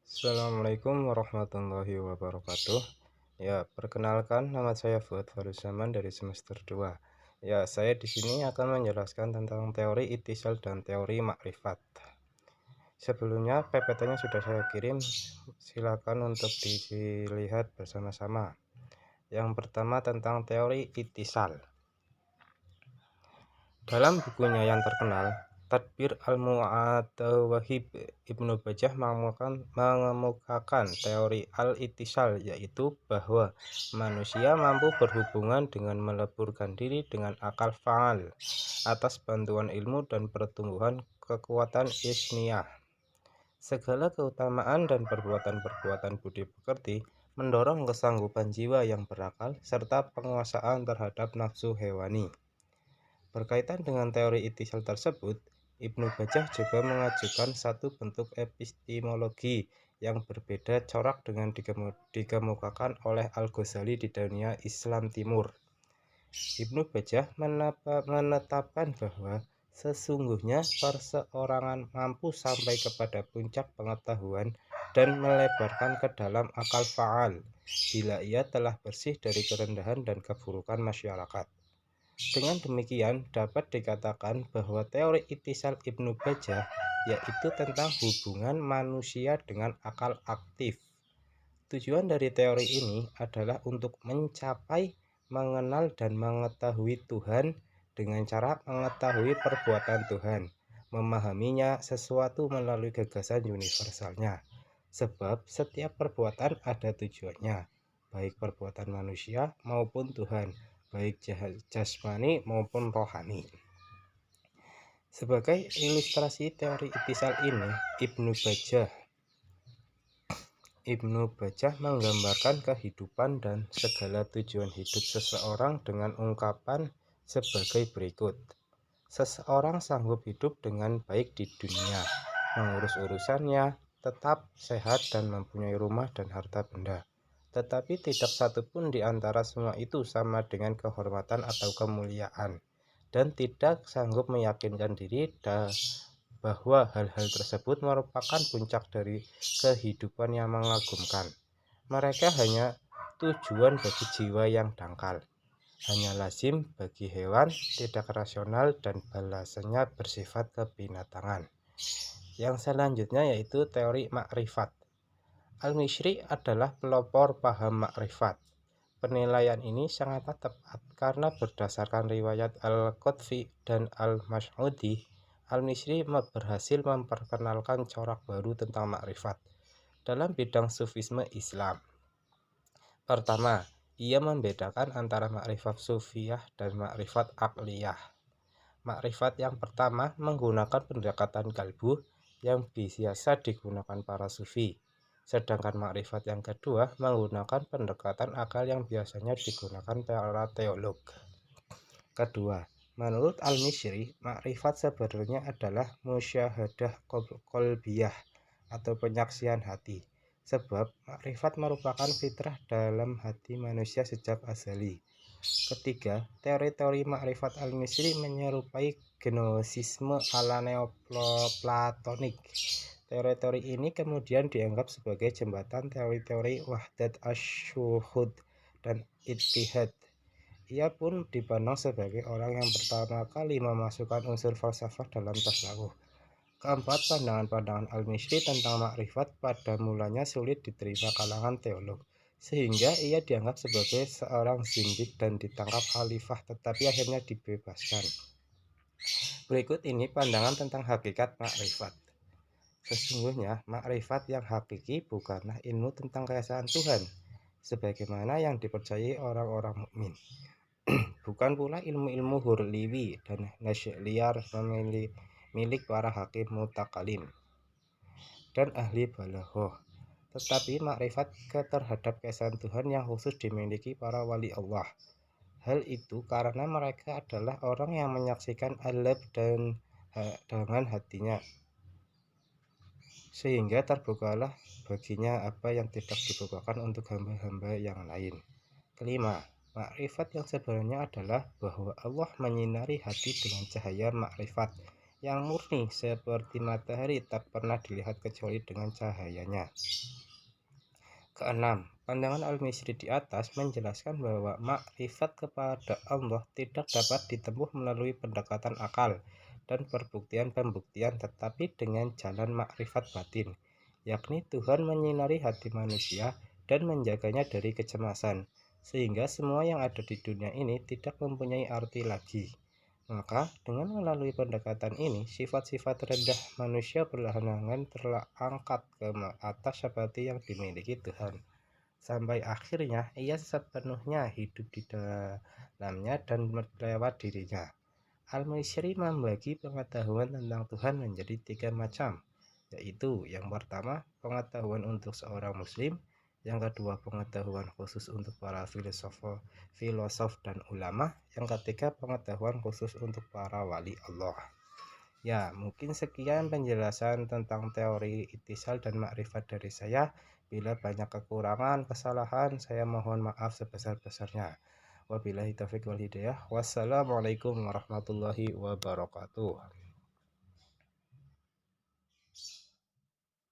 Assalamualaikum warahmatullahi wabarakatuh. Ya, perkenalkan nama saya Fuad Faruzaman dari semester 2. Ya, saya di sini akan menjelaskan tentang teori itisal dan teori makrifat. Sebelumnya PPT-nya sudah saya kirim, silakan untuk dilihat bersama-sama. Yang pertama tentang teori itisal. Dalam bukunya yang terkenal, Tadbir al-Mu'atawahib, Ibnu Bajjah mengemukakan teori al-ittisal, yaitu bahwa manusia mampu berhubungan dengan meleburkan diri dengan akal fa'al atas bantuan ilmu dan pertumbuhan kekuatan isniyah. Segala keutamaan dan perbuatan-perbuatan budi pekerti mendorong kesanggupan jiwa yang berakal serta penguasaan terhadap nafsu hewani. Berkaitan dengan teori itisal tersebut, Ibnu Bajjah juga mengajukan satu bentuk epistemologi yang berbeda corak dengan dikemukakan oleh Al-Ghazali di dunia Islam Timur. Ibnu Bajjah menetapkan bahwa sesungguhnya perseorangan mampu sampai kepada puncak pengetahuan dan melebarkan ke dalam akal fa'al bila ia telah bersih dari kerendahan dan keburukan masyarakat. Dengan demikian, dapat dikatakan bahwa teori itisal Ibnu Bajjah yaitu tentang hubungan manusia dengan akal aktif. Tujuan dari teori ini adalah untuk mencapai, mengenal dan mengetahui Tuhan dengan cara mengetahui perbuatan Tuhan, memahaminya sesuatu melalui gagasan universalnya. Sebab setiap perbuatan ada tujuannya, baik perbuatan manusia maupun Tuhan, baik jasmani maupun rohani. Sebagai ilustrasi teori itisal ini, Ibnu Bajjah menggambarkan kehidupan dan segala tujuan hidup seseorang dengan ungkapan sebagai berikut. Seseorang sanggup hidup dengan baik di dunia, mengurus urusannya, tetap sehat dan mempunyai rumah dan harta benda. Tetapi tidak satupun di antara semua itu sama dengan kehormatan atau kemuliaan, dan tidak sanggup meyakinkan diri bahwa hal-hal tersebut merupakan puncak dari kehidupan yang mengagumkan. Mereka hanya tujuan bagi jiwa yang dangkal, hanya lazim bagi hewan, tidak rasional, dan balasannya bersifat kebinatangan. Yang selanjutnya yaitu teori makrifat. Al-Mishri adalah pelopor paham makrifat. Penilaian ini sangat tepat karena berdasarkan riwayat Al-Qutfi dan Al-Mas'udi, Al-Mishri berhasil memperkenalkan corak baru tentang makrifat dalam bidang sufisme Islam. Pertama, ia membedakan antara makrifat sufiyah dan makrifat akliyah. Makrifat yang pertama menggunakan pendekatan kalbu yang biasa digunakan para sufi. Sedangkan makrifat yang kedua menggunakan pendekatan akal yang biasanya digunakan para teolog. Kedua, menurut Al-Mishri, makrifat sebenarnya adalah musyahadah qalbiyah atau penyaksian hati. Sebab makrifat merupakan fitrah dalam hati manusia sejak azali. Ketiga, teori-teori makrifat Al-Mishri menyerupai gnosisme ala neoplatonik. Teori-teori ini kemudian dianggap sebagai jembatan teori-teori wahdat asyuhud dan ittihad. Ia pun dipandang sebagai orang yang pertama kali memasukkan unsur falsafah dalam tasawuf. Keempat, pandangan-pandangan Al-Mishri tentang makrifat pada mulanya sulit diterima kalangan teolog, sehingga ia dianggap sebagai seorang zindik dan ditangkap khalifah, tetapi akhirnya dibebaskan. Berikut ini pandangan tentang hakikat makrifat. Sesungguhnya makrifat yang hakiki bukanlah ilmu tentang keesaan Tuhan, sebagaimana yang dipercayai orang-orang mukmin. Bukan pula ilmu-ilmu hurliwi dan nasyliar milik para hakim mutakalim dan ahli balaghoh, tetapi makrifat terhadap keesaan Tuhan yang khusus dimiliki para wali Allah. Hal itu karena mereka adalah orang yang menyaksikan al-lab dengan hatinya, sehingga terbukalah baginya apa yang tidak dibukakan untuk hamba-hamba yang lain. Kelima, makrifat yang sebenarnya adalah bahwa Allah menyinari hati dengan cahaya makrifat yang murni seperti matahari tak pernah dilihat kecuali dengan cahayanya. Keenam, pandangan Al-Misri di atas menjelaskan bahwa makrifat kepada Allah tidak dapat ditempuh melalui pendekatan akal dan pembuktian, tetapi dengan jalan makrifat batin, yakni Tuhan menyinari hati manusia dan menjaganya dari kecemasan, sehingga semua yang ada di dunia ini tidak mempunyai arti lagi. Maka, dengan melalui pendekatan ini, sifat-sifat rendah manusia perlahan-lahan terangkat ke atas seperti yang dimiliki Tuhan. Sampai akhirnya ia sepenuhnya hidup di dalamnya dan lewat dirinya. Al-Misri membagi pengetahuan tentang Tuhan menjadi 3 macam, yaitu yang pertama, pengetahuan untuk seorang muslim, yang kedua, pengetahuan khusus untuk para filosof dan ulama, yang ketiga, pengetahuan khusus untuk para wali Allah. Ya, mungkin sekian penjelasan tentang teori itisal dan makrifat dari saya. Bila banyak kekurangan, kesalahan, saya mohon maaf sebesar-besarnya. Wabillahi taufiq wal hidayah. Wassalamualaikum warahmatullahi wabarakatuh.